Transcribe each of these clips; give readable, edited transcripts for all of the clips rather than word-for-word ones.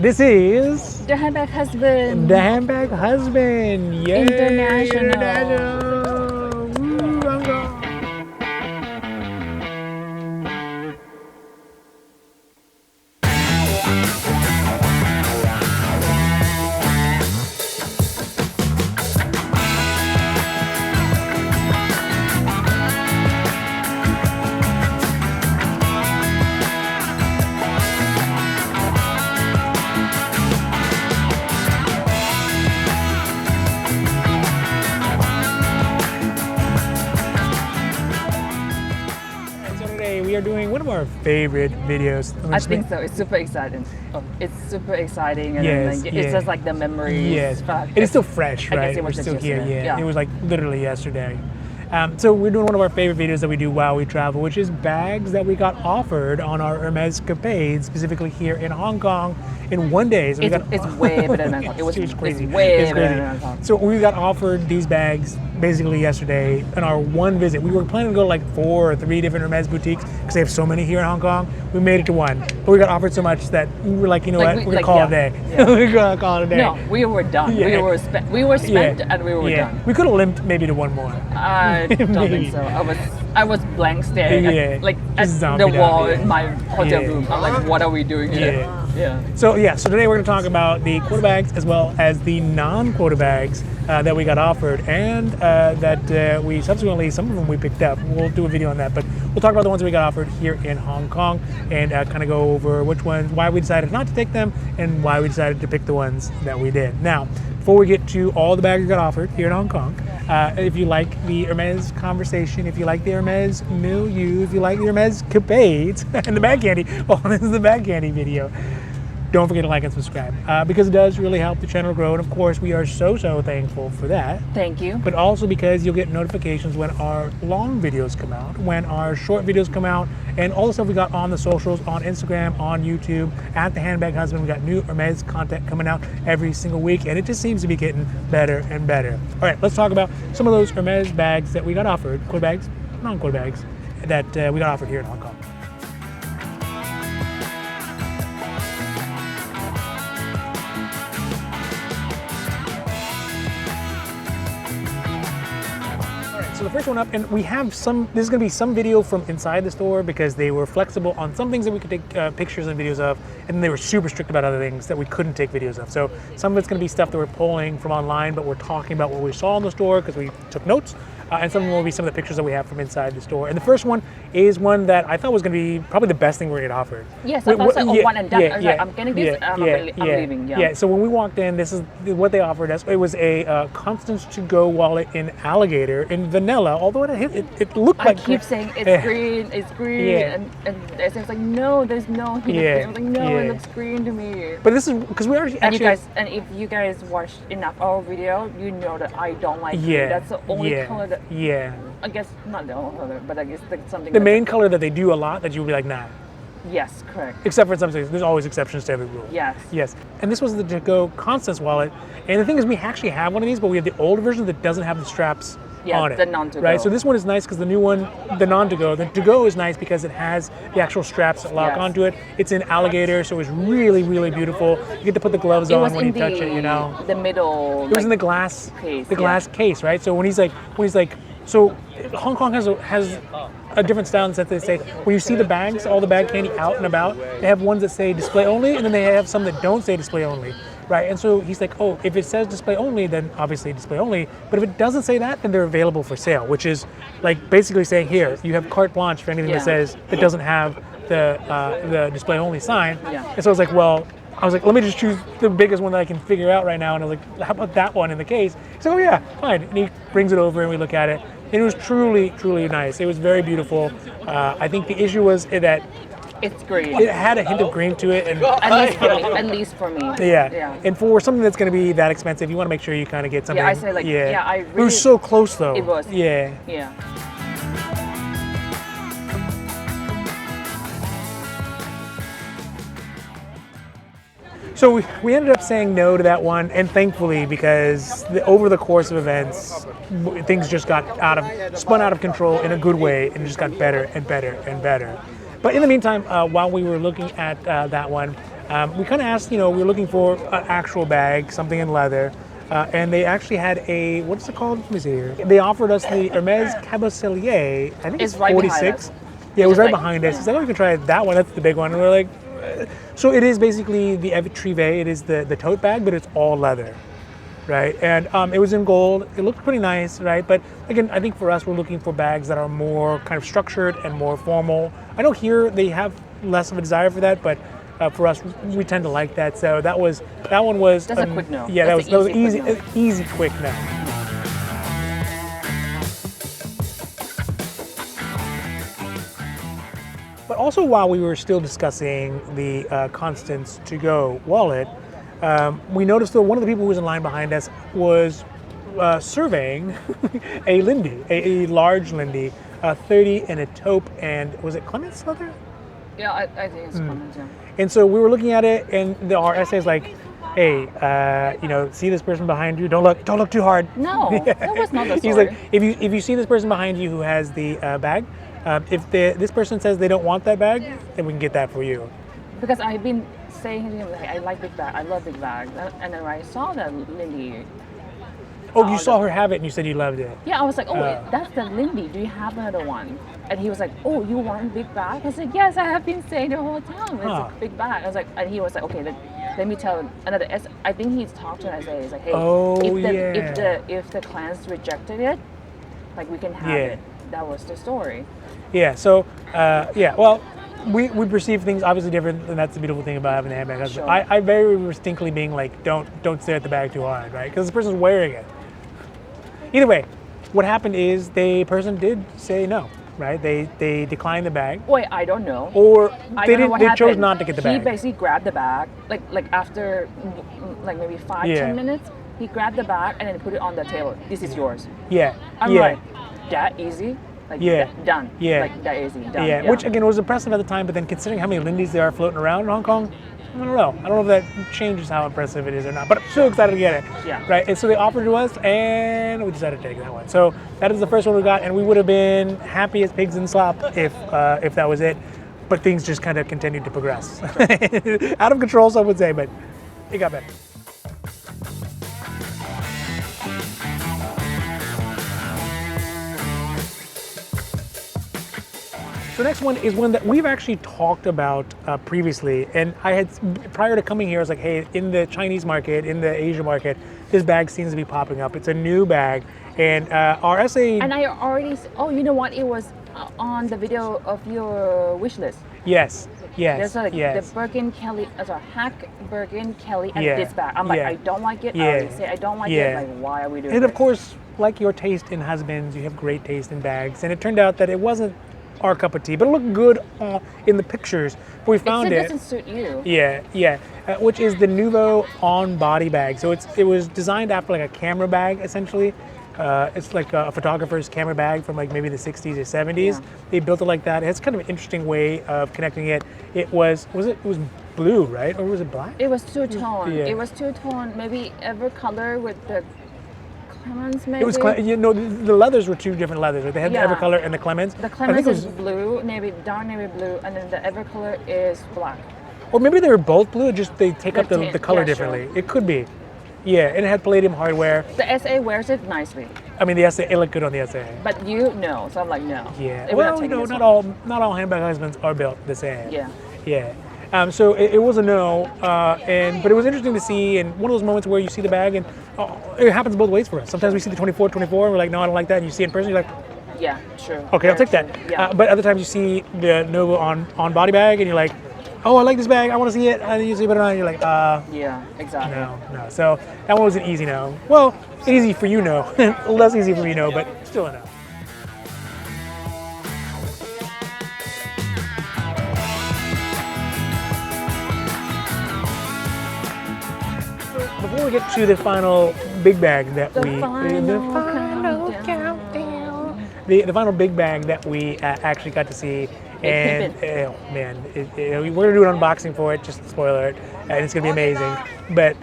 This is The Handbag Husband. the Handbag Husband. Yay! International. Woo, I'm going. We are doing one of our favorite videos. I think so. It's super exciting. Oh, it's super exciting, and Yes, then, like, yeah. it's just like the memories. Yes, Fuck. it is still fresh, I right? guess it was We're just still here, yesterday. yeah. Yeah. It was like literally yesterday. So we're doing one of our favorite videos that we do while we travel, which is bags that we got offered on our Hermes capades, specifically here in Hong Kong, in one day. So It's way better than Bangkok. It was crazy. It's way It's better crazy. than Bangkok. So we got offered these bags basically yesterday on our one visit. We were planning to go to like 4 or 3 different Hermes boutiques because they have so many here in Hong Kong. We made it to one, but we got offered so much that we were like, you know Like, what, we- we're gonna like, call yeah. it a day. Yeah. We're gonna call it a day. No, we were done. Yeah. We were spent and we were done. We could have limped maybe to one more. I don't Maybe. think so. I was blank staring Yeah. at, like, at Just the zombie wall down, yeah. in my hotel Yeah. room. I'm like, what are we doing here? Yeah. So today we're going to talk about the quota bags as well as the non-quota bags that we got offered, and that we subsequently, some of them we picked up. We'll do a video on that, but we'll talk about the ones that we got offered here in Hong Kong and kind of go over which ones, why we decided not to take them, and why we decided to pick the ones that we did. Now, before we get to all the bags we got offered here in Hong Kong, if you like the Hermes conversation, if you like the Hermes milieu, if you like the Hermes capades and the bag candy, oh, this is the bag candy video. Don't forget to like and subscribe because it does really help the channel grow. And of course, we are so thankful for that. Thank you. But also because you'll get notifications when our long videos come out, when our short videos come out, and all the stuff we got on the socials, on Instagram, on YouTube, at the Handbag Husband. We got new Hermes content coming out every single week, and it just seems to be getting better and better. All right, let's talk about some of those Hermes bags that we got offered, quota bags, non-quota bags, that we got offered here in Hong Kong. So the first one up, and we have some, this is going to be some video from inside the store because they were flexible on some things that we could take pictures and videos of, and then they were super strict about other things that we couldn't take videos of. So some of it's going to be stuff that we're pulling from online, but we're talking about what we saw in the store because we took notes, and some of them will be some of the pictures that we have from inside the store. And the first one is one that I thought was going to be probably the best thing we're going to get offered. Yes, I thought so. One and done. I was like, I'm getting this, I'm leaving. Yeah, so when we walked in, this is what they offered us. It was a Constance to-go wallet in alligator, in vanilla, although it looked like... I keep saying it's green, Yeah. and it says like, no, there's no hint of green. I'm like, no, it looks green to me. But this is, because we already And actually... if you guys watch enough our video, you know that I don't like green. That's the only color that... Yeah. I guess not the only color, but I guess that's something. The main color that they do a lot that you would be like, nah. Yes, correct. Except for some things. There's always exceptions to every rule. Yes. Yes. And this was the to-go Constance wallet. And the thing is, we actually have one of these, but we have the older version that doesn't have the straps on it. The non-to-go. Right? So this one is nice because the new one, the non-to-go, the to-go is nice because it has the actual straps that lock onto it. It's in alligator, so it's really beautiful. You get to put the gloves on when you touch it, you know. The middle. It was in the glass case. The glass case, right? So when he's like, so Hong Kong has a different style in the sense that they say when you see the bags, all the bag candy out and about, they have ones that say display only, and then they have some that don't say display only, right? And so he's like, oh, if it says display only, then obviously display only. But if it doesn't say that, then they're available for sale, which is like basically saying here you have carte blanche for anything that doesn't have the display only sign. Yeah. And so I was like, well. I was like, let me just choose the biggest one that I can figure out right now. And I was like, how about that one in the case? He's like, oh yeah, fine. And he brings it over and we look at it. And it was truly nice. It was very beautiful. I think the issue was that it's green. It had a hint of green to it. And at least for me. Yeah. And for something that's going to be that expensive, you want to make sure you kind of get something. Yeah, I say like, I really. It was so close though. It was. Yeah. Yeah. So we ended up saying no to that one, and thankfully, because over the course of events, things just got spun out of control in a good way, and just got better and better and better. But in the meantime, while we were looking at that one, We kind of asked, we were looking for an actual bag, something in leather, and they actually had a, what's it called? Let me see here. They offered us the Hermes Cabasier, I think it's right 46. Yeah, it was just right like- behind us. yeah. He's like, oh, you can try that one. That's the big one. And we're like, so it is basically the Trivet. It is the tote bag, but it's all leather, right? And it was in gold. It looked pretty nice, right? But again, I think for us, we're looking for bags that are more kind of structured and more formal. I know here they have less of a desire for that, but for us, we tend to like that. So that one was. That's a quick no. Yeah, That's that was an easy, quick no. easy, quick no. But also, while we were still discussing the Constance to-go wallet, we noticed that one of the people who was in line behind us was surveying a Lindy, a large Lindy, 30 and a taupe, and was it Clemens leather? Yeah, I think it's common, yeah. And so we were looking at it, and our essay is like, hey, see this person behind you? Don't look too hard. No, that was not the story. He's like, if you see this person behind you who has the bag, if this person says they don't want that bag, then we can get that for you. Because I've been saying to him, like, I like big bag, I love big bags. And then when I saw that Lindy. Oh, you saw her have it and you said you loved it. Yeah, I was like, oh, wait, that's the Lindy. Do you have another one? And he was like, oh, you want a big bag? I said, yes, I have been saying the whole time. It's a big bag. I was like, and he was like, okay, then let me tell another. I think he's talked to an SA. He's like, hey, if the clients rejected it, like we can have it. That was the story. Yeah. So well, we perceive things obviously different, and that's the beautiful thing about having a handbag husband. Sure. I very distinctly being like, don't stare at the bag too hard, right? Because the person's wearing it. Either way, what happened is the person did say no, right? They declined the bag. Wait, I don't know. Or I they don't know didn't. what They happened. chose not to get the bag. He basically grabbed the bag, like after like maybe 5-10 minutes. He grabbed the bag and then put it on the table. This is yours. Yeah. I'm like, that easy? Like, done. Yeah. Like, that easy, done. Yeah, which again was impressive at the time, but then considering how many Lindys there are floating around in Hong Kong, I don't know. I don't know if that changes how impressive it is or not, but I'm so excited to get it. Yeah. Right, and so they offered it to us, and we decided to take that one. So that is the first one we got, and we would have been happy as pigs in slop if that was it, but things just kind of continued to progress. Out of control, some would say, but it got better. The next one is one that we've actually talked about previously, and I had, prior to coming here, I was like, hey, in the Chinese market, in the Asia market, this bag seems to be popping up. It's a new bag, and our SA... And I already, you know what, it was on the video of your wish list. Yes. There's the Birkin Kelly, Hack Birkin Kelly, and this bag. I'm like, I don't like it. I already say I don't like it. Like, why are we doing And this? of course, like your taste in husbands, you have great taste in bags, and it turned out that it wasn't our cup of tea, but it looked good in the pictures. We found it doesn't suit you. Yeah, which is the Nouveau on body bag. So it was designed after like a camera bag essentially. It's like a photographer's camera bag from like maybe the 60s or 70s. Yeah. They built it like that. It has kind of an interesting way of connecting it. It was blue, right? Or was it black? It was two-tone. Yeah. It was two-tone, maybe every color with the Clemens maybe? It was, the leathers were two different leathers. Right? They had the Evercolor and the Clemens. The Clemens is blue, dark navy blue, and then the Evercolor is black. Or maybe they were both blue, just they take up the color differently. Sure. It could be. Yeah, and it had palladium hardware. The SA wears it nicely. I mean, the SA, it looked good on the SA. But you, no. So I'm like, no. Yeah. Well, not all handbag husbands are built the same. Yeah. Yeah. So it was a no, but it was interesting to see, and one of those moments where you see the bag, and it happens both ways for us. Sometimes we see the 24, and we're like, no, I don't like that, and you see it in person, you're like, yeah, true. Okay, I'll take that. Yeah. But other times you see the Nouveau on body bag, and you're like, oh, I like this bag, I want to see it, and you see it on, and you're like, yeah, exactly. No. So that one was an easy no. Well, easy for you no, less easy for me no, but still a no. Before we get to the final big bag that the final big bag that we actually got to see, and oh man, we're gonna do an unboxing for it, just to spoiler it, and it's gonna be amazing. But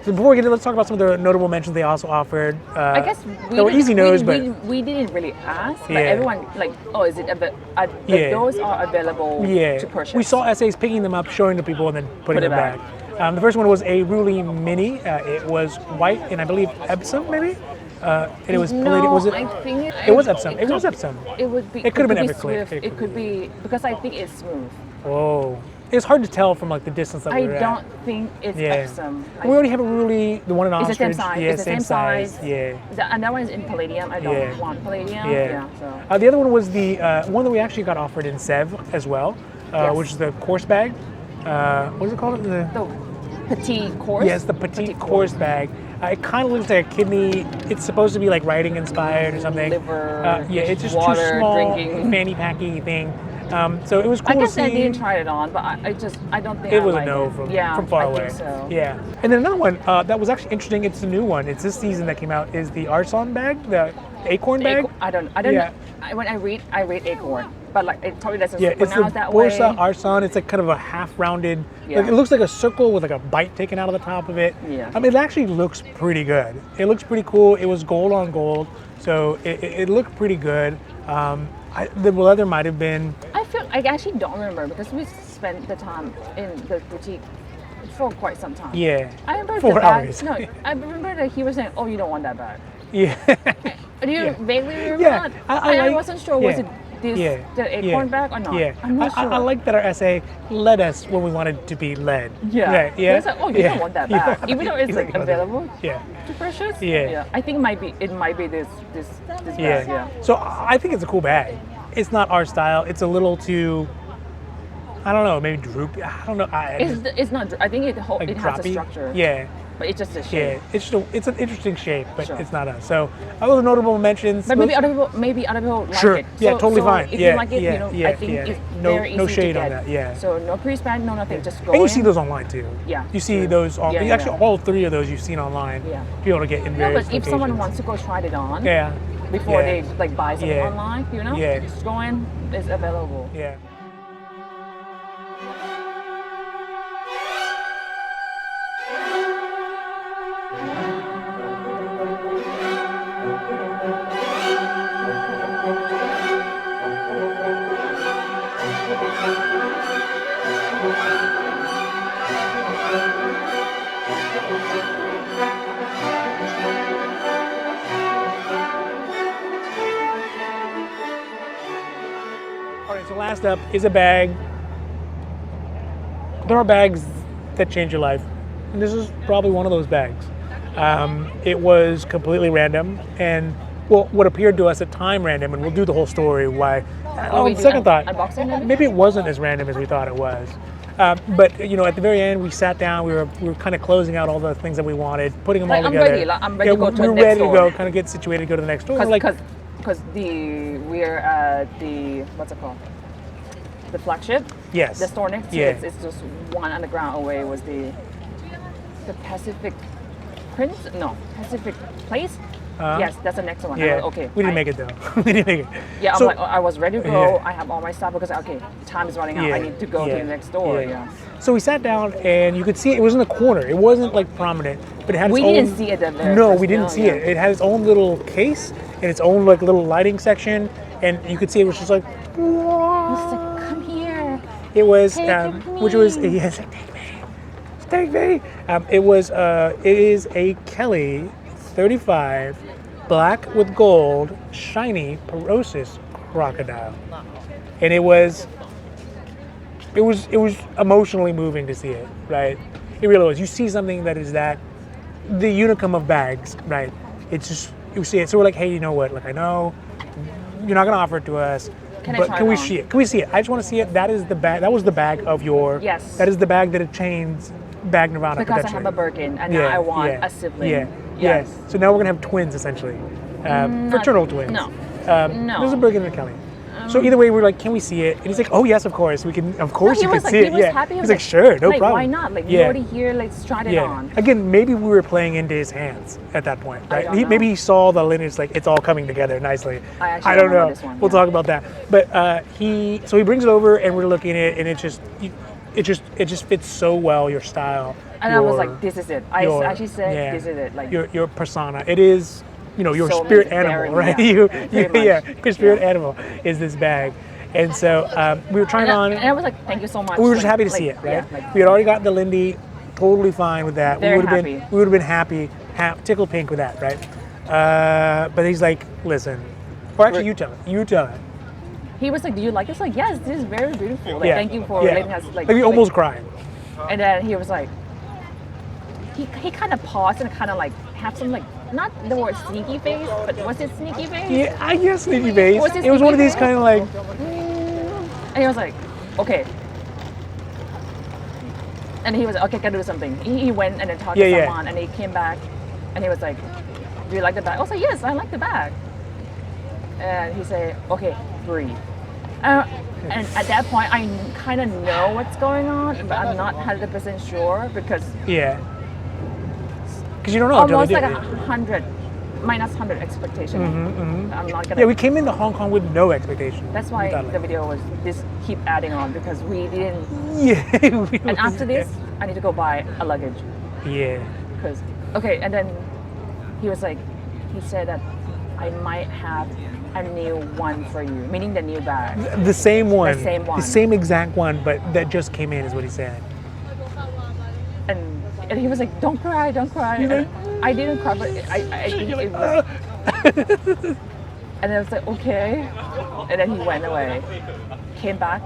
So before we get into, let's talk about some of the notable mentions they also offered. I guess they were easy nose, but we didn't really ask. But Yeah. everyone like, oh, is it Yeah. those are available to purchase. We saw essays picking them up, showing to people, and then putting Put it them back. The first one was a Ruli Mini. It was white and I believe Epsom, maybe. And it was palladium. Was it? I think It was Epsom. It was Epsom. It would be. It could have been Everclear. Everclear. It could be because I think it's smooth. Whoa. It's hard to tell from like the distance that we were I don't think it's Epsom. We already have a Ruli, the one in It's Ostrich. the same size. Yeah, It's the same size. Yeah. And that one is in palladium. I don't Yeah. want palladium. Yeah. So. The other one was the one that we actually got offered in Sev as well, Yes. which is the course bag. What is it called? The petite course. Yes, the petite course bag. It kind of looks like a kidney. It's supposed to be like writing inspired or something. Liver. Yeah, it's just water, too small, drinking. fanny packy thing. So it was cool I guess to see. I didn't try it on, but I don't think It I was like a no it. from far I away. Think so. Yeah. And then another one that was actually interesting. It's a new one. It's this season that came out. Is the Arson bag, the acorn bag? I don't Yeah. know. When I read acorn, but like it probably doesn't Yeah, it's the pronounce that way. Borsa Arson. It's like kind of a half-rounded. Yeah. Like, it looks like a circle with like a bite taken out of the top of it. Yeah. I mean, it actually looks pretty good. It looks pretty cool. It was gold on gold, so it looked pretty good. The leather might have been. I actually don't remember because we spent the time in the boutique for quite some time. Yeah. I remember 4 the bag. hours. No, I remember that he was saying, "Oh, you don't want that bag." Yeah. Do you Yeah. vaguely remember Yeah, that? I I wasn't sure was it the acorn bag or not. Yeah. I'm not sure. I like that our essay led us when we wanted to be led. Yeah. Right, yeah. It's like, oh, you don't want that bag, even though it's like Exactly. available Yeah. to purchase. Yeah. I think it might be this bag. Yeah. So I think it's a cool bag. It's not our style. It's a little too, I don't know, maybe droopy. I don't know. It's not. I think it has a droppy. structure. Yeah. But it's just a Yeah. shape. It's an interesting shape, but Sure. it's not us. So those are notable mentions. But maybe other people like Sure. it. Yeah, totally fine. If Yeah, you like it, yeah, you know, yeah, I think yeah. it's No- very easy no shade to on get. that, yeah. So no pre-span, no nothing. Just go And you in. see those online too. Yeah, You see true. those all. Yeah, yeah, actually, yeah. all 3 of those you've seen online. Yeah. Be able to get in No, various but if someone locations. wants to go try it on Yeah. before Yeah. they like buy something Yeah. online, you know, Yeah. just go in. It's available. Yeah. All right, so last up is a bag. There are bags that change your life, and this is probably one of those bags. It was completely random, and well, what appeared to us at time random, and we'll do the whole story why. On second thought, unboxing maybe it wasn't as random as we thought it was. But you know, at the very end, we sat down. We were kind of closing out all the things that we wanted, putting them all I'm together. ready. I'm ready to go to the we're next ready to store. go, kind of get situated, go to the next store. Because we're at the what's it called? The flagship. Yes. The store next to Yeah. it. It's just one underground away. Was the Pacific Prince? No, Pacific Place. Yes, that's the next one. Yeah. I'm like, okay. We didn't make it though. We didn't make it. Yeah, So- I'm like, I was ready to go. Yeah. I have all my stuff because okay, time is running out. Yeah, I need to go to yeah, the next door. Yeah. So we sat down, and you could see it was in the corner. It wasn't like prominent, but it had its We own. didn't see it at the very No, first, we didn't no, see yeah. it. It had its own little case and its own like little lighting section, and you could see it was just like. It's like, come here. It was, Take it, which was please. yes, take me. It was. It is a Kelly 35, black with gold, shiny Porosis crocodile, and it was emotionally moving to see it. Right, it really was. You see something that is that the unicum of bags, right? It's just you see it. So we're like, hey, you know what? Like I know you're not gonna offer it to us. Can I But try can it we on? see it? Can we see it? I just want to see it. That is the bag. That was the bag of your. Yes. That is the bag that it chains bag Nirvana. Because I potentially. have a Birkin and now I want a sibling. Yeah. Yes. Yeah. So now we're gonna have twins essentially, fraternal twins. no. No. There's a Birkin and a Kelly. So either way, we're like, can we see it? And he's like, oh yes, of course, we can. Of course, he you was can like, see he it. was Yeah. happy. He He's was like, sure, no like, problem. Why not? Like, yeah. you're already here. Let's try it Yeah. on. Again, maybe we were playing into his hands at that point, right? don't know. Maybe he saw the lineage, like it's all coming together nicely. I actually I don't don't know know. this one, We'll yeah. talk about that. But he brings it over, and we're looking at it, and it's just it just fits so well your style. And I was like, this is it. I actually said, yeah, this is it. Like your persona. It is, your so spirit very, animal, right? yeah, Your spirit animal is this bag. And so we were trying it on. And I was like, thank you so much. We were just happy to see it, right? Yeah, We had already gotten the Lindy, totally fine with that. Very we would have been happy, tickled pink with that, right? But he's like, listen, or actually you tell it. He was like, do you like it? I was like, yes, this is very beautiful. Like, thank you for letting us like we almost cried. And then he was like, he kind of paused and kind of like have some like, not the word sneaky face, but was it sneaky face? Yeah, I guess sneaky face. Was it was one of these face? kind of like. And he was like, okay. And he was like, okay, can do something. He went and then talked to someone, and he came back, and he was like, do you like the bag? I was like, yes, I like the bag. And he said, okay, breathe. And at that point, I kind of know what's going on, but I'm not 100% sure because because you don't know. Almost like 100, minus 100 expectation. I'm not gonna. Yeah, we came into Hong Kong with no expectation. That's why the video was this keep adding on because we didn't. Yeah. And after this, I need to go buy a luggage. Yeah. Because and then he was like, he said that I might have a new one for you, meaning the new bag. The same one. The same one. The same exact one, but that just came in is what he said. And he was like, don't cry, don't cry. And I didn't cry, but I think it was. And I was like, okay. And then he went away, came back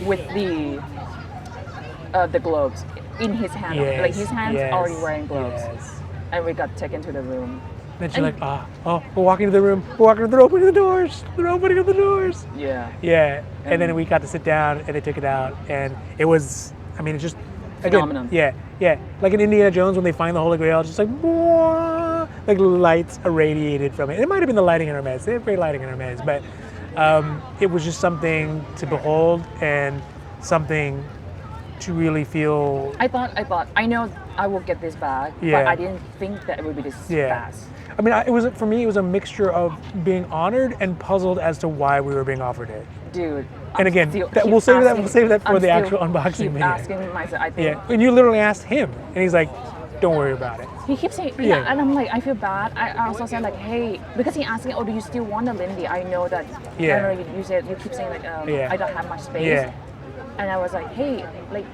with the gloves in his hand. Yes, like his hands already wearing gloves. Yes. And we got taken to the room. Then she's like, we're walking to the room. They're opening the doors. They're opening up the doors. Yeah. Yeah. And then we got to sit down and they took it out. And it was, it just, phenomenon. Again, yeah. Like in Indiana Jones when they find the Holy Grail, it's just like, whoa, like lights irradiated from it. It might have been the lighting in Hermes. They have great lighting in Hermes. But it was just something to behold and something to really feel. I thought, I know I will get this bag, but I didn't think that it would be this fast. For me, it was a mixture of being honored and puzzled as to why we were being offered it. Dude. And again, we'll save that for the actual unboxing video. Asking myself, I think. Yeah, and you literally asked him, and he's like, "Don't worry about it." He keeps saying, and I'm like, I feel bad. I also said like, hey, because he asking, oh, do you still want a Lindy? I know that. Yeah. You keep saying like, I don't have much space. Yeah. And I was like, hey, like,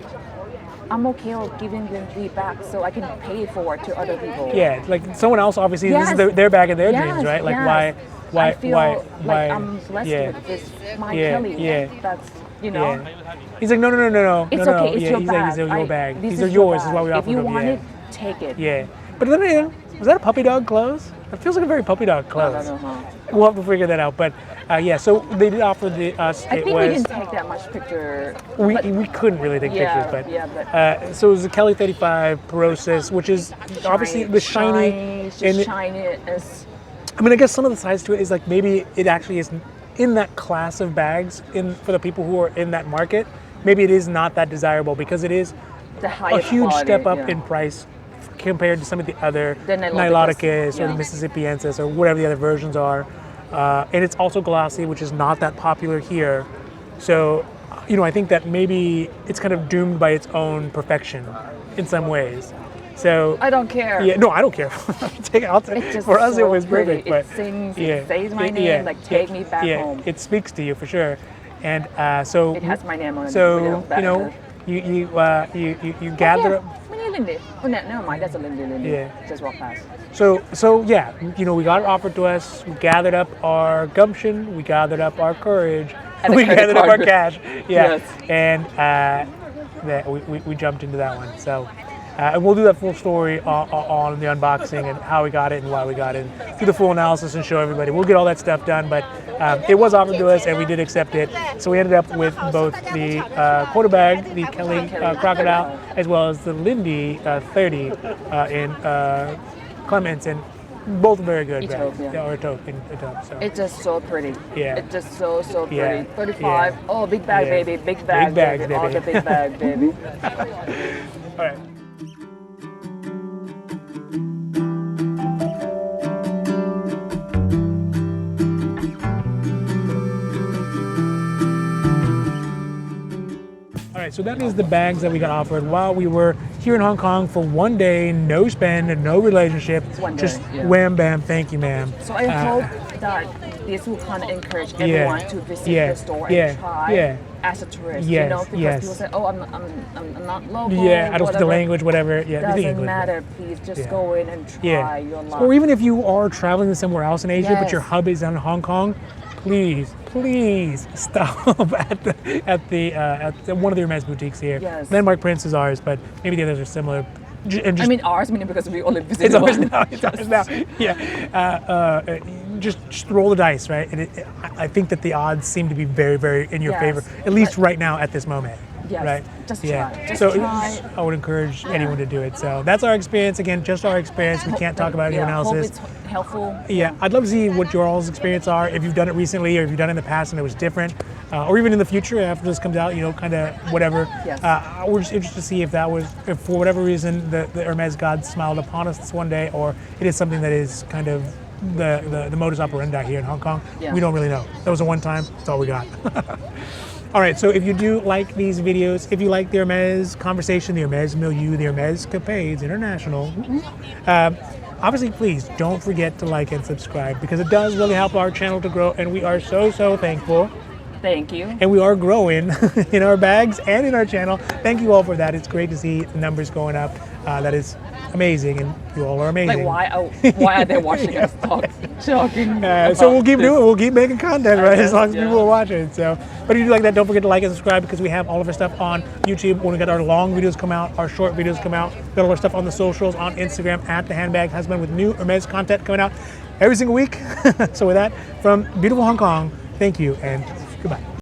I'm okay with giving Lindy back so I can pay it forward to other people. Yeah, like someone else obviously this is their bag and their dreams, right? Like why I feel like I'm blessed with this. My Kelly. Yeah. That's He's like, no. It's okay. It's your he's bag. Like, these are your bag. These are yours. This bag. is why we offered them. If you want it, take it. Yeah. But then was that a puppy dog clothes? It feels like a very puppy dog clothes. I don't know. We'll have to figure that out. But so they did offer us. I think we didn't take that much picture. We couldn't really take pictures, but so it was the Kelly 35 Porosis, which is obviously the shiny. Shiny. I guess some of the sides to it is like maybe it actually is in that class of bags for the people who are in that market. Maybe it is not that desirable because it is a huge step up in price compared to some of the other Niloticus or the Mississippiensis or whatever the other versions are. And it's also glossy, which is not that popular here. So, I think that maybe it's kind of doomed by its own perfection in some ways. So I don't care. Yeah, no, I don't care. I'll take it. For us, it was perfect. But it sings, it says my name, like take me back home. It speaks to you for sure. And so it has my name on it. So you gather up. Lindy. Oh, no, never mind. That's a Lindy. Yeah. Just walk past. So we got it offered to us. We gathered up our gumption. We gathered up our courage. And we gathered up our cash. Yeah. Yes. And we jumped into that one. So. And we'll do that full story on the unboxing and how we got it and why we got it. Do the full analysis and show everybody. We'll get all that stuff done, but it was offered to us and we did accept it. So we ended up with both the Quota bag, the Kelly crocodile, as well as the Lindy 30 in Clements, and both very good bags. Or taupe. So. It's just so pretty. Yeah. It's just so pretty. Yeah. 35. Yeah. Oh, big bag, baby. Big bag, bags, baby. All the big bag, baby. All right. So that is the bags that we got offered while we were here in Hong Kong for one day, no spend, and no relationship. Just wham bam, thank you, ma'am. So I hope that this will kind of encourage everyone to visit the store and try as a tourist. You know, because people say, "Oh, I'm not local." Yeah, I don't speak the language, whatever. Yeah, doesn't matter. Please just go in and try your luck. Or even if you are traveling to somewhere else in Asia, but your hub is in Hong Kong, please stop at one of the Hermes boutiques here. Landmark Prince is ours, but maybe the others are similar. I mean ours, meaning because we only visited It's ours now. Yeah. Just roll the dice, right? And I think that the odds seem to be very, very in your favor, at least right now at this moment. Yes, right? Just try. Just try. I would encourage anyone to do it. So that's our experience. Again, just our experience. We can't talk about anyone else's. Hope it's helpful. Yeah, I'd love to see what your all's experience are. If you've done it recently, or if you've done it in the past and it was different, or even in the future after this comes out, you know, kind of whatever. Yes. We're just interested to see if that was, if for whatever reason, the Hermes God smiled upon us this one day, or it is something that is kind of the modus operandi here in Hong Kong. We don't really know. That was a one time. That's all we got. All right, so if you do like these videos, if you like the Hermes conversation, the Hermes milieu, the Hermes capades international, obviously, please don't forget to like and subscribe, because it does really help our channel to grow, and we are so thankful. Thank you. And we are growing in our bags and in our channel. Thank you all for that. It's great to see the numbers going up. That is amazing, and you all are amazing. Like why are they watching us talking? So we'll keep doing it. We'll keep making content, right? As long as people are watching. So, but if you do like that, don't forget to like and subscribe, because we have all of our stuff on YouTube. When we got our long videos come out, our short videos come out. Got all our stuff on the socials, on Instagram at the Handbag Husband, with new Hermes content coming out every single week. So with that, from beautiful Hong Kong, thank you and goodbye.